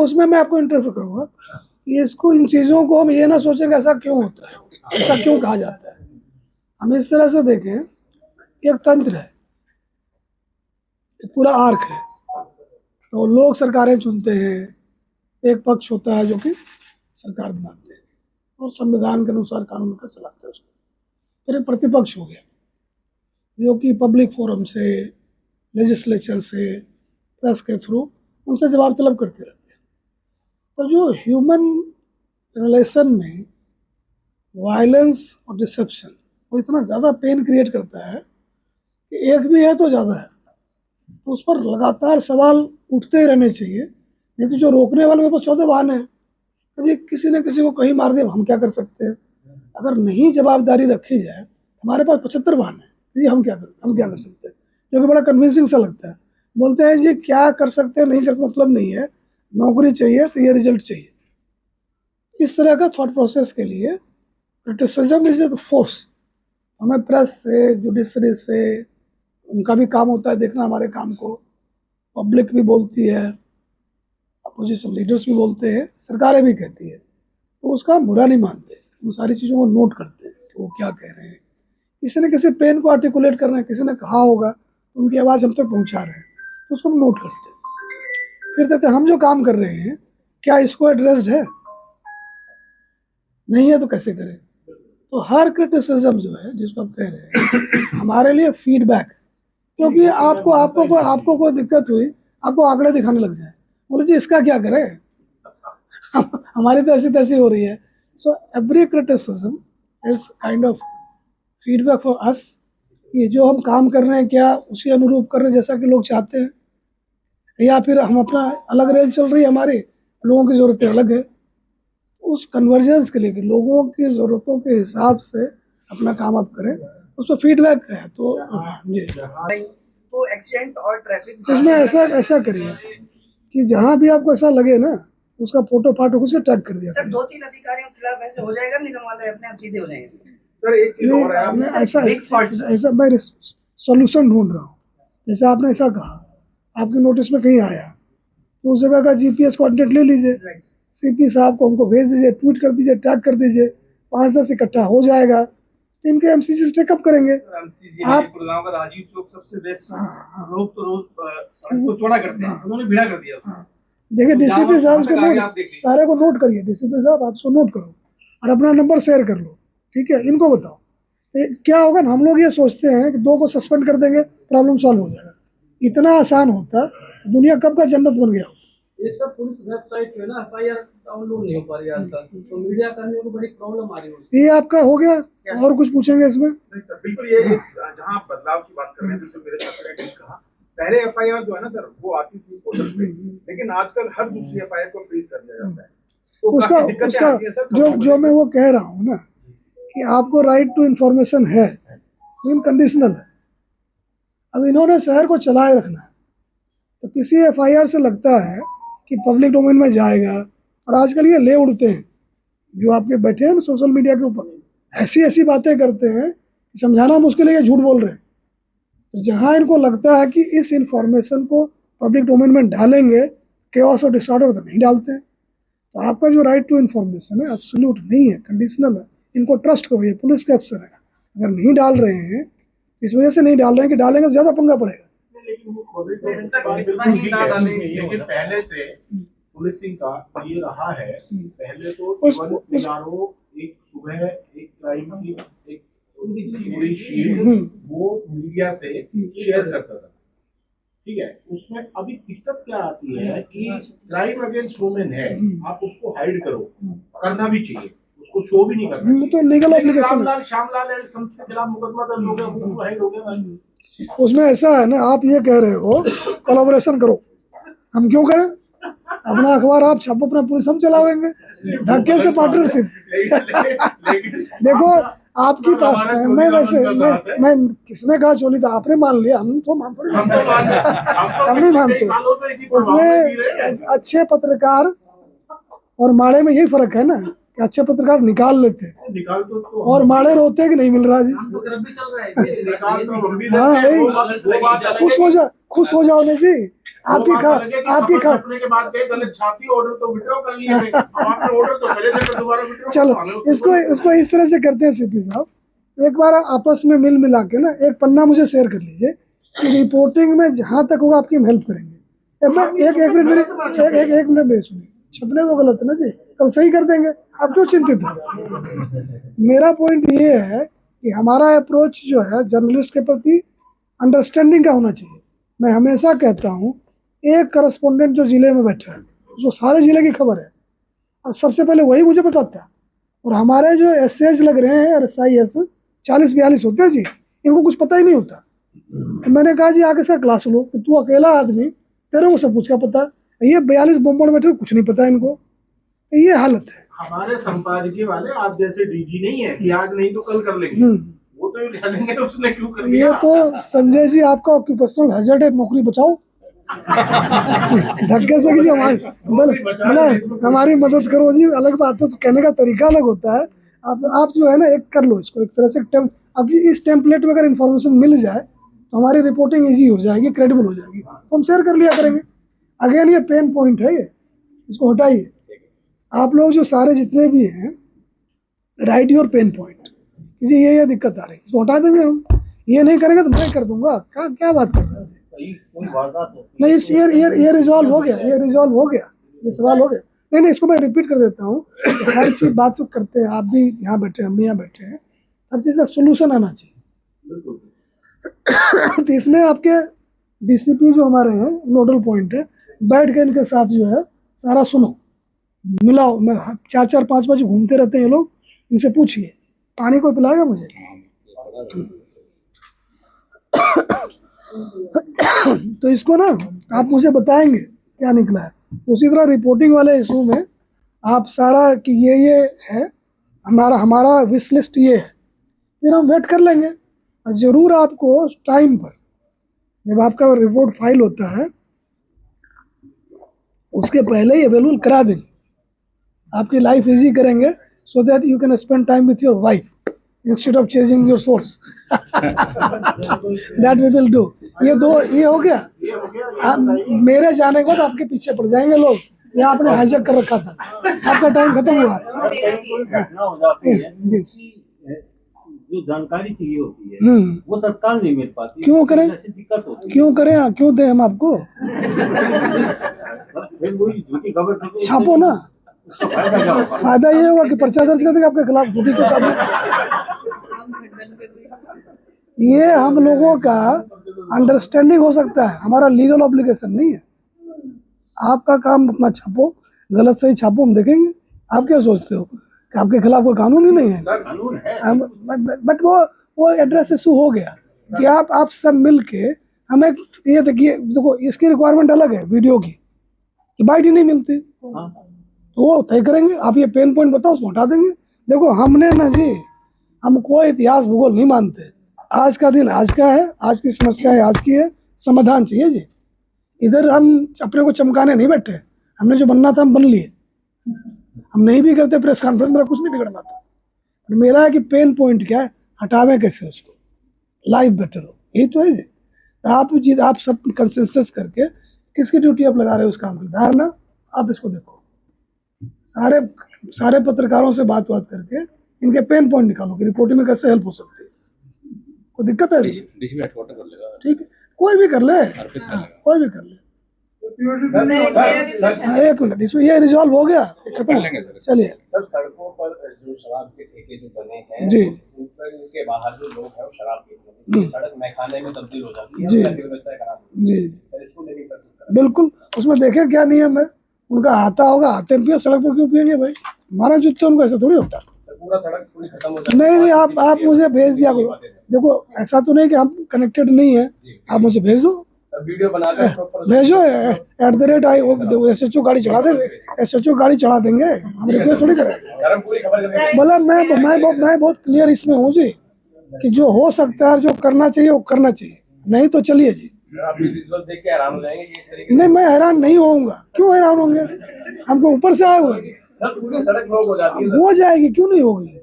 उसमें मैं आपको इंटरव्यू करूँगा कि इसको, इन चीज़ों को हम ये ना सोचें कि ऐसा क्यों होता है, ऐसा क्यों कहा जाता है। हम इस तरह से देखें कि एक तंत्र है, एक पूरा आर्क है। तो लोग सरकारें चुनते हैं, एक पक्ष होता है जो कि सरकार बनाते हैं और संविधान के अनुसार कानून का चलाते हैं उसको। फिर एक प्रतिपक्ष हो गया जो कि पब्लिक फोरम से, लेजिस्लेचर से, प्रेस के थ्रू उनसे जवाब तलब करते रहते हैं। तो जो ह्यूमन रिलेशन में वायलेंस और डिसेप्शन वो इतना ज़्यादा पेन क्रिएट करता है कि एक भी है तो ज़्यादा है, तो उस पर लगातार सवाल उठते ही रहने चाहिए। नहीं तो जो रोकने वाले के पास 14 बहाने हैं, जी किसी ने किसी को कहीं मार दिया, हम क्या कर सकते हैं। अगर नहीं जवाबदारी रखी जाए, हमारे पास 75 बहाने हैं, जी हम क्या कर सकते हैं, जो कि बड़ा कन्विंसिंग सा लगता है। बोलते हैं जी क्या कर सकते हैं, नहीं कर सकते, मतलब नहीं है, नौकरी चाहिए तो ये रिजल्ट चाहिए। इस तरह का थॉट प्रोसेस के लिए क्रिटिसिज्म इज द फोर्स। हमें प्रेस से, जुडिशरी से, उनका भी काम होता है देखना हमारे काम को, पब्लिक भी बोलती है, अपोजिशन लीडर्स भी बोलते हैं, सरकारें भी कहती है, तो उसका हम बुरा नहीं मानते, वो सारी चीज़ों को नोट करते हैं कि वो क्या कह रहे हैं। किसी ने किसी पेन को आर्टिकुलेट कर रहे हैं, किसी ने कहा होगा तो उनकी आवाज़ हम तक पहुंचा रहे हैं, तो उसको हम नोट करते हैं। फिर कहते हैं हम जो काम कर रहे हैं क्या इसको एड्रेस्ड है, नहीं है तो कैसे करें। तो हर क्रिटिसिज्म जो है जिसको आप कह रहे हैं हमारे लिए फीडबैक, क्योंकि आपको कोई दिक्कत हुई, आपको आंकड़े दिखाने लग जाए, बोले जी इसका क्या करें, हमारी तो ऐसी तैसी हो रही है। So every criticism is kind of feedback for us, कि जो हम काम कर रहे हैं क्या उसी अनुरूप कर रहे हैं जैसा कि लोग चाहते हैं, या फिर हम अपना अलग रेंज चल रही है हमारी, लोगों की ज़रूरतें अलग है। उस कन्वर्जेंस के लिए कि लोगों की ज़रूरतों के हिसाब से अपना काम आप करें, उस पर फीडबैक है। तो जी तो एक्सीडेंट और ट्रैफिक इसमें ऐसा करिए कि जहाँ भी आपको ऐसा लगे ना, उसका फोटो फाटो कुछ टैग कर दिया। सर 2-3 अधिकारियों के खिलाफ ऐसे हो जाएगा, निगम वाले अपने आप सीधे हो जाएंगे। सर एक चीज और है, मैं ऐसा मैं सॉल्यूशन ढूंढ रहा हूँ। जैसे आपने ऐसा कहा, आपके नोटिस में कहीं आया तो उस जगह का जीपीएस कोऑर्डिनेट ले लीजिए, सीपी साहब को हमको भेज दीजिए, ट्वीट कर दीजिए, टैग कर दीजिए, 5-10 इकट्ठा हो जाएगा, इनके एमसीसी टेकअप करेंगे। आप राजीव चौक सबसे बेस्ट लोग तो रोज सड़क को चौड़ा करते हैं, उन्होंने भिड़ा कर दिया। देखिए डीसीपी साहब इसको नोट, सारे को नोट करिए, डीसीपी साहब आप इसको नोट करो और अपना नंबर शेयर कर लो, ठीक है। इनको बताओ क्या होगा ना, हम लोग ये सोचते हैं कि 2 को सस्पेंड कर देंगे प्रॉब्लम सॉल्व हो जाएगा, इतना आसान होता, दुनिया कब का जन्नत बन गया। ये सब पुलिस वेबसाइट पे ना एफआईआर डाउनलोड नहीं हो पा रही है आजकल, तो मीडिया कर्मियों को बड़ी प्रॉब्लम आ रही है। ये आपका हो गया, और कुछ पूछेंगे इसमें? नहीं सर, बिल्कुल ये जहाँ बदलाव की बात कर रहे हैं, बिल्कुल मेरे छात्र ने ठीक कहा। पहले एफआईआर जो है ना सर, वो आती थी पोर्टल पे, लेकिन आजकल हर दूसरी एफआईआर को फ्रीज कर दिया जाता है। तो उसका जो मैं वो कह रहा हूँ ना कि आपको राइट टू इन्फॉर्मेशन है, लेकिन कंडीशनल है। अब इन्होंने शहर को चलाए रखना है, तो किसी एफआईआर से लगता है कि पब्लिक डोमेन में जाएगा, और आजकल ये ले उड़ते हैं जो आपके बैठे हैं ना सोशल मीडिया के ऊपर, ऐसी बातें करते हैं कि समझाना मुश्किल है, ये झूठ बोल रहे हैं। तो जहाँ इनको लगता है कि इस इंफॉर्मेशन को पब्लिक डोमेन में डालेंगे केओस और डिसऑर्डर, तो नहीं डालते हैं। तो आपका जो राइट टू इन्फॉर्मेशन है एब्सोल्यूट नहीं है, कंडीशनल है। इनको ट्रस्ट करो, ये पुलिस के अफसर है, अगर नहीं डाल रहे हैं इस वजह से नहीं डाल रहे हैं कि डालेंगे तो ज़्यादा पंगा पड़ेगा। लेकिन पहले से पुलिसिंग का ये रहा है, पहले तो एक सुबह एक क्राइम की एक पूरी शीट वो मीडिया से शेयर करता था, ठीक है। उसमें अभी दिक्कत क्या आती है कि क्राइम अगेंस्ट वुमेन है, आप उसको हाइड करो, करना भी चाहिए, उसको शो भी नहीं करना, तो लीगल ऑब्लिगेशन है। श्यामलाल संस के खिलाफ मुकदमा दर्ज हो गया, वो हाइड हो गया। उसमें ऐसा है ना, आप ये कह रहे हो कोलैबोरेशन करो, हम क्यों करें, अपना अखबार आप छापो, अपना पुलिस हम चलाएंगे, धक्के से पार्टनरशिप। देखो आपकी मैं वैसे मैं किसने कहा चोली था, आपने मान लिया, हम तो हम नहीं मानते। उसमें अच्छे पत्रकार और माड़े में यही फर्क है ना कि अच्छे पत्रकार निकाल लेते और माड़े रोते हैं कि नहीं मिल रहा जी। हाँ खुश हो जाओ ना जी, आपकी छापने के बाद गए गलत छापी, ऑर्डर तो विड्रॉ कर लिए थे, अब आपने ऑर्डर तो करे थे तो दोबारा विड्रॉ चलो इसको इस तरह से करते हैं सीपी साहब, एक बार आपस में मिल मिला के ना एक पन्ना मुझे शेयर कर लीजिए कि रिपोर्टिंग में जहाँ तक होगा आपकी हम हेल्प करेंगे। एक मिनट मेरी सुनिए, छपने तो गलत है ना जी, कल सही कर देंगे, आप क्यों चिंतित हो। मेरा पॉइंट ये है कि हमारा अप्रोच जो है जर्नलिस्ट के प्रति अंडरस्टैंडिंग का होना चाहिए। मैं हमेशा कहता हूँ एक करस्पॉन्डेंट जो जिले में बैठा है उसको सारे जिले की खबर है और सबसे पहले वही मुझे बताता है। और हमारे जो एसएज लग रहे हैं और SIS 40-42 होते हैं जी, इनको कुछ पता ही नहीं होता। तो मैंने कहा जी आगे इसका क्लास लो, तो तू अकेला आदमी तेरे को सब कुछ का पता, ये 42 बोम्बड़ बैठे कुछ नहीं पता इनको, ये हालत है। हमारे संपादकीय वाले आप जैसे डीजी नहीं है कि आज नहीं तो कल कर लेंगे, वो तो लिखा देंगे उसने क्यों कर दिया। ये तो संजय जी आपका ऑक्यूपेशनल हैजर्ड है, नौकरी बचाओ धक्के से कीजिए, हमारी मदद करो जी, अलग बात है, तो कहने का तरीका अलग होता है। आप जो है ना एक कर लो इसको, एक तरह से अब इस टेम्पलेट में अगर इन्फॉर्मेशन मिल जाए तो हमारी रिपोर्टिंग इजी हो जाएगी, क्रेडिबल हो जाएगी, तो हम शेयर कर लिया करेंगे। अगेन ये पेन पॉइंट है, ये इसको हटाइए। आप लोग जो सारे जितने भी हैं राइट योर पेन पॉइंट, जी ये दिक्कत आ रही है, इसको हटा देंगे हम। ये नहीं करेंगे तो मैं कर दूंगा, क्या बात कर रहे हैं। नहीं ये रिजॉल्व हो गया, ये सवाल हो गया। नहीं इसको मैं रिपीट कर देता हूँ, हर चीज बात तो करते हैं, आप भी यहाँ बैठे हम भी यहाँ बैठे हैं, हर चीज का सोल्यूशन आना चाहिए। तो इसमें आपके DCP जो हमारे हैं नोडल पॉइंट है, बैठ के इनके साथ जो है सारा सुनो, मिलाओ। मैं 4-5 बजे घूमते रहते हैं ये लोग, इनसे पूछिए पानी कोई पिलाएगा मुझे। तो इसको ना आप मुझे बताएंगे क्या निकला है। उसी तरह रिपोर्टिंग वाले इशू में आप सारा कि ये है, हमारा विश लिस्ट ये है, फिर हम वेट कर लेंगे। और ज़रूर आपको टाइम पर जब आपका रिपोर्ट फाइल होता है उसके पहले ही अवेलेबल करा देंगे, आपकी लाइफ इजी करेंगे, so that you can spend time with your wife instead of chasing your source. That we will do. ये हो गया। मेरे जाने के बाद आपके पीछे पड़ जाएंगे लोग, या आपने हाईजैक कर रखा था, आपका टाइम खत्म हुआ। जो जानकारी चाहिए होती है वो तत्काल नहीं मिल पाती, क्यों करें, दिक्कत होती है। क्यों करें, क्यों दें हम आपको। फिर वही झूठी खबर छापो ना, फायदा ये होगा कि पर्चा दर्ज कर देंगे आपके खिलाफ झूठी के काबिल। ये हम लोगों का अंडरस्टैंडिंग हो सकता है, हमारा लीगल ऑब्लिगेशन नहीं है। आपका काम अपना छापो, गलत सही छापो, हम देखेंगे। आप क्या सोचते हो कि आपके खिलाफ कोई कानून ही नहीं है? बट वो एड्रेस इशू हो गया कि आप सब मिल के हमें ये देखो इसकी रिक्वायरमेंट अलग है वीडियो की, कि बाइट ही नहीं मिलती, तो वो तय करेंगे। आप ये पेन पॉइंट बताओ, उसको हटा देंगे। देखो हमने ना जी, हम कोई इतिहास भूगोल नहीं मानते। आज का दिन आज का है, आज की समस्या है आज की है, समाधान चाहिए जी। इधर हम अपने को चमकाने नहीं बैठे, हमने जो बनना था हम बन लिए। हम नहीं भी करते प्रेस कॉन्फ्रेंस, मेरा कुछ नहीं बिगड़ना था। मेरा है कि पेन पॉइंट क्या है, हटावे कैसे उसको, लाइफ बेटर हो, यही तो है जी। आप सब कंसेंसस करके किसकी ड्यूटी आप लगा रहे हो उस काम की धारणा, आप इसको देखो। सारे पत्रकारों से बात करके इनके पेन पॉइंट निकालो कि रिपोर्टिंग में कैसे हेल्प हो सकती है। कोई दिक्कत है इसमें? ठीक है, कोई भी कर ले, कोई भी कर ले। एक मिनट, इसमें ये रिजॉल्व हो गया, खत्म। चलिए सर, सड़कों पर जो शराब के ठेके जो बने हैं जी, उनके बाहर जो लोग हैं वो शराब पीते हैं, सड़क मैखाने में तब्दील हो जाती है जी जी, इसको लेकर बिल्कुल। उसमें देखें क्या नियम है उनका, आता होगा, आते पिए, सड़क पर क्यों पिएंगे भाई, हमारा जूते उनको ऐसा थोड़ी होता। पूरा सड़क पूरी खत्म हो जाती नहीं, आप मुझे भेज दिया करो। देखो ऐसा तो नहीं कि हम कनेक्टेड नहीं है, आप मुझे भेज दो, वीडियो बनाकर भेजो @ SHO गाड़ी चढ़ा देंगे, SHO गाड़ी चढ़ा देंगे, हम रिक्वेस्ट थोड़ी करें। मतलब मैं बहुत क्लियर इसमें हूँ जी कि जो हो सकता है, जो करना चाहिए वो करना चाहिए, नहीं तो चलिए जी। आप विजुअल देख के हैरान हो जाएंगे कि इस तरीके नहीं, मैं हैरान नहीं होऊंगा, क्यों हैरान होंगे, हमको ऊपर से आए हुए। सर पूरी सड़क ब्लॉक हो जाती है। हो जाएगी, क्यों नहीं होगी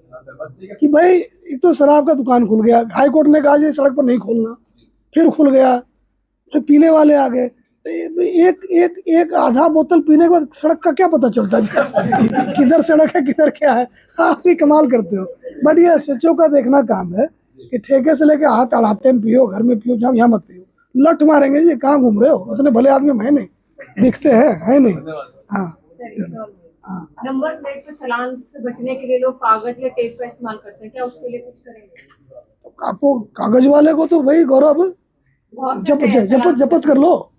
कि भाई एक तो शराब का दुकान खुल गया, हाई कोर्ट ने कहा ये सड़क पर नहीं खोलना, फिर खुल गया, फिर पीने वाले आ गए, एक एक एक आधा बोतल पीने के बाद सड़क का क्या पता चलता है किधर सड़क है किधर क्या है। आप ही कमाल करते हो। बट ये एसएचओ का देखना काम है कि ठेके से लेके हाथ अड़ाते में पियो, घर में पियो, जहाँ यहाँ मत पियो। लठ मारेंगे जी, कहाँ घूम रहे हो, उतने भले आदमी में है नहीं, दिखते हैं है नहीं। हाँ हाँ। नंबर प्लेट पर चालान से बचने के लिए लोग कागज या टेप का इस्तेमाल करते हैं, क्या उसके लिए कुछ करेंगे? तो आपको कागज वाले को तो भाई गौरव जब्त कर लो,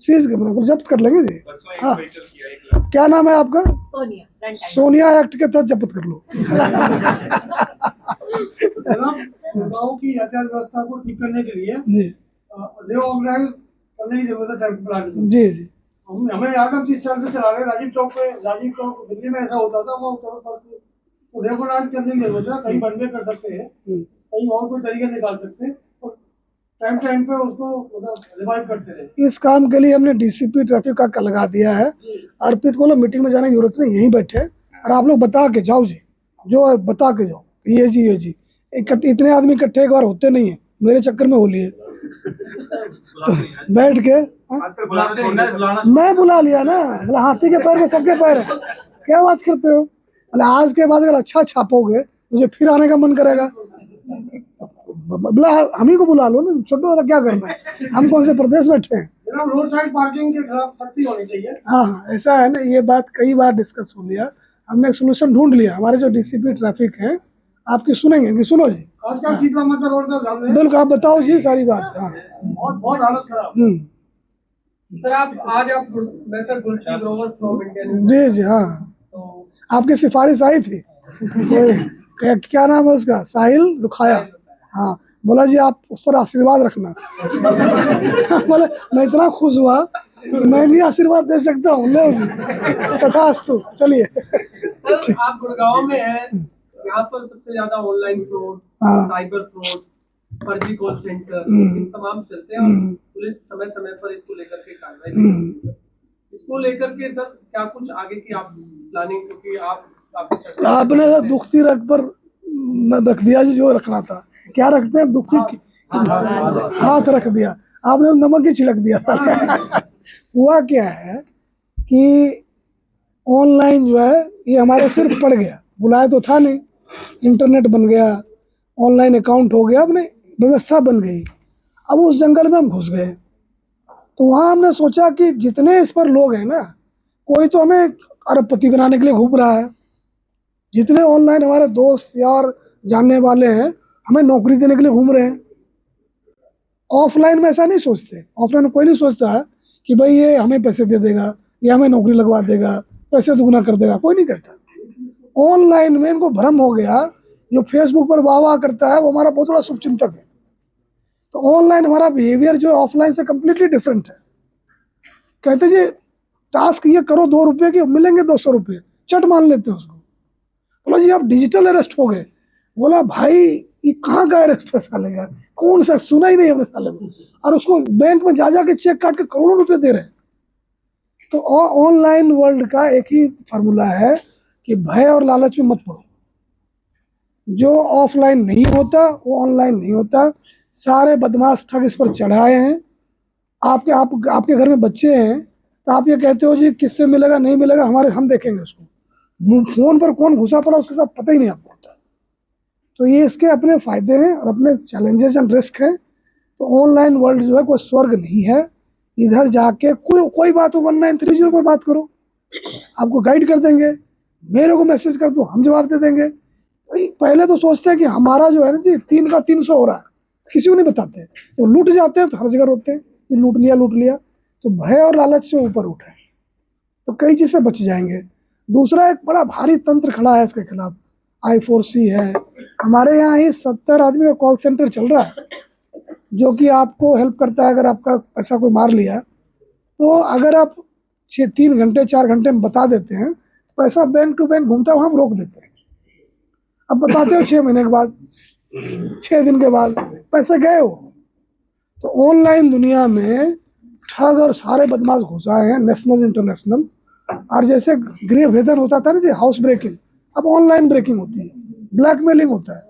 सीज जब्त कर लेंगे जी। हाँ, क्या नाम है आपका? सोनिया। सोनिया एक्ट के तहत जब्त कर लो। गाँव की यातायात व्यवस्था को ठीक करने के लिए जी ऑर्गेनाइज करने की जरूरत है ट्रैफिक प्लान में। जी जी। हमें याद हम 30 साल से चला रहे। राजीव चौक दिल्ली में ऐसा होता था, वो रेगुलाइज करने की जरूरत है। कहीं बनवे कर सकते हैं, कहीं और कोई तरीके निकाल सकते हैं, और टाइम पे उसको मतलब रिवाइव करते रहे। इस काम के लिए हमने डीसीपी ट्रैफिक का लगा दिया है। अर्पित को मीटिंग में जाने की जरूरत नहीं, यहीं बैठे और आप लोग बता के जाओ जी, जो बता के जाओ ये जी इतने आदमी इकट्ठे एक बार होते नहीं है, मेरे चक्कर में हो लिए बैठ के। मैं बुला लिया ना, मतलब हाथी के पैर में सबके पैर है, क्या बात करते हो। मतलब आज के बाद अगर अच्छा छापोगे मुझे फिर आने का मन करेगा। बोला हम ही को बुला लो ना, छोटो क्या करना है, हम कौन से प्रदेश बैठे हैं। रोड साइड पार्किंग के खिलाफ सख्ती होनी चाहिए। हाँ ऐसा है ना, ये बात कई बार डिस्कस हो लिया, हमने एक सोल्यूशन ढूंढ लिया। हमारे जो डीसीपी ट्रैफिक है आपकी सुनेंगे कि सुनो जी, आजकल शीतला माता रोड का जाम है। बिल्कुल आप बताओ जी सारी बात। हाँ बहुत हालत खराब। सर आप गुलशन ग्रोवर फ्रॉम इंडिया। जी जी। हाँ तो आपकी सिफारिश आई थी, क्या नाम है उसका, साहिल रुखाया। हाँ बोला जी आप उस पर आशीर्वाद रखना। बोले मैं इतना खुश हुआ कि मैं भी आशीर्वाद दे सकता हूँ, ले जी तथास्तु। चलिए सर आप गुड़गांव में हैं, यहाँ पर सबसे ज्यादा ऑनलाइन फ्रॉड, साइबर फ्रॉड, फर्जी कॉल सेंटर, इन तमाम चलते हैं। पुलिस समय समय पर इसको लेकर के कार्रवाई करती है। इसको लेकर के सर क्या कुछ आगे की आप प्लानिंग, क्योंकि आपने दुखती रख पर रख दिया जी, जो रखना था। क्या रखते हैं, दुखती हाथ रख दिया, आपने नमक ही छिड़क दिया। हुआ क्या है कि ऑनलाइन जो है ये हमारे सिर्फ पड़ गया, बुलाया तो था नहीं, इंटरनेट बन गया, ऑनलाइन अकाउंट हो गया, अपने व्यवस्था बन गई। अब उस जंगल में हम घुस गए, तो वहाँ हमने सोचा कि जितने इस पर लोग हैं ना, कोई तो हमें अरबपति बनाने के लिए घूम रहा है, जितने ऑनलाइन हमारे दोस्त यार जानने वाले हैं हमें नौकरी देने के लिए घूम रहे हैं। ऑफलाइन में ऐसा नहीं सोचते, ऑफलाइन में कोई नहीं सोचता है कि भाई ये हमें पैसे दे देगा, ये हमें नौकरी लगवा देगा, पैसे दुगना कर देगा, कोई नहीं कहता। ऑनलाइन में इनको भ्रम हो गया, जो फेसबुक पर वाह वाह करता है वो हमारा बहुत बड़ा शुभचिंतक है। तो ऑनलाइन हमारा बिहेवियर जो ऑफलाइन से कम्प्लीटली डिफरेंट है। कहते जी टास्क ये करो 2 रुपये की, मिलेंगे 200 रुपये, चट मान लेते हैं उसको। बोला जी आप डिजिटल अरेस्ट हो गए। बोला भाई ये कहाँ का अरेस्ट है साले का, कौन सा, सुना ही नहीं हमने साले में। और उसको बैंक में जा के चेक काट के करोड़ों रुपए दे रहे हैं। तो ऑनलाइन वर्ल्ड का एक ही फार्मूला है कि भय और लालच में मत पड़ो। जो ऑफलाइन नहीं होता वो ऑनलाइन नहीं होता। सारे बदमाश ठग इस पर चढ़ाए हैं। आपके घर में बच्चे हैं तो आप ये कहते हो जी किससे मिलेगा नहीं मिलेगा, हम देखेंगे उसको। फोन पर कौन घुसा पड़ा उसके साथ पता ही नहीं आपको होता। तो ये इसके अपने फायदे हैं और अपने चैलेंजेस एंड रिस्क हैं। तो ऑनलाइन वर्ल्ड जो है कोई स्वर्ग नहीं है। इधर जाके कोई बात हो 1930 पर बात करो, आपको गाइड कर देंगे। मेरे को मैसेज कर दो, हम जवाब दे देंगे। पहले तो सोचते हैं कि हमारा जो है ना जी 3 का 300 हो रहा है, किसी को नहीं बताते। तो लूट जाते हैं तो हर जगह रोते हैं कि लूट लिया। तो भय और लालच से ऊपर उठे तो कई चीज़ से बच जाएंगे। दूसरा एक बड़ा भारी तंत्र खड़ा है इसके खिलाफ, I4C है। हमारे यहाँ ही 70 आदमी का कॉल सेंटर चल रहा है जो कि आपको हेल्प करता है। अगर आपका पैसा कोई मार लिया तो अगर आप 3 घंटे 4 घंटे में बता देते हैं तो पैसा बैंक टू बैंक घूमता है, वहाँ हम रोक देते हैं। अब बताते हो 6 महीने के बाद, 6 दिन के बाद पैसे गए हो। तो ऑनलाइन दुनिया में ठग और सारे बदमाश घुसाए हैं, नेशनल इंटरनेशनल। और जैसे गृह भेदन होता था ना जी, हाउस ब्रेकिंग, अब ऑनलाइन ब्रेकिंग होती है, ब्लैकमेलिंग होता है।